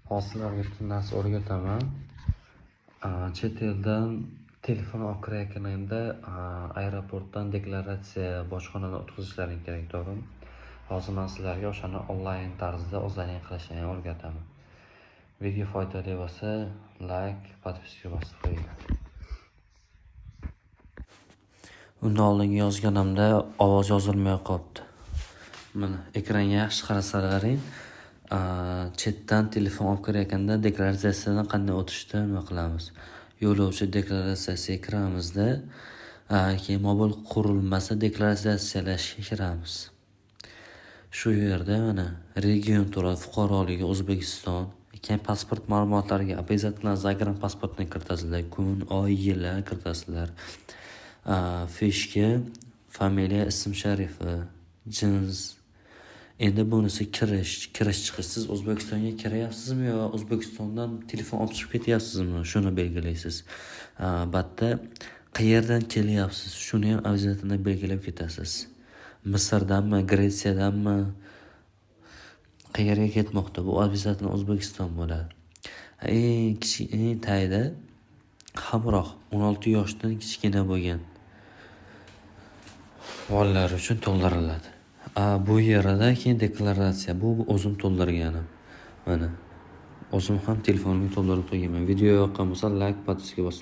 Hozirlarga bitta narsa o'rgataman. Chet eldan telefon olib kirayotganingda aeroportdan deklaratsiya bojxonadan o'tkazishlaring kerak, to'g'rimi? Hozir men sizlarga o'shani onlayn tarzda o'zlaring qilishni o'rgataman. Video foydali bo'lsa, like, podpiska bosib qo'yinglar. Undan oldingi yozganimda ovoz yozilmay qolibdi. Mana ekranga yaxshi qarasalaring, chetdan telefon olib kirayotganda deklaratsiyadan qanday o'tishni nima qilamiz. Yo'lovchi deklaratsiyasiga kiramizda, keyin mobil qurilmasi deklaratsiyalashga kiramiz. Shu yerda mana region turadi, fuqaroligi O'zbekiston, keyin pasport ma'lumotlariga обязательно загранpasportni kiritasizlar, kun, oy, yillar kiritasizlar. Fishga familiya, ism sharifi, jins. Endi bunisi kirish chiqish. Siz O'zbekistonga kiryapsizmi yo O'zbekistondan telefon olib chiqib ketyapsizmi? Shuni belgilaysiz. Batda qayerdan kelyapsiz? Shuni ham obязательно belgilab ketasiz. Misrdanmi, Gretsiyadanmi? Qayerga ketmoqda? Bu obязательно O'zbekiston bo'ladi. Eng tayda hamroh 16 yoshdan kichkina bo'lgan bolalar uchun to'ldiriladi. Bu yerda keyin deklaratsiya. Bu o'zim to'ldirganim. Mana o'zim ham telefonimga to'ldirib qo'yganman. Video yoqqan bo'lsa like, podpiska bosing.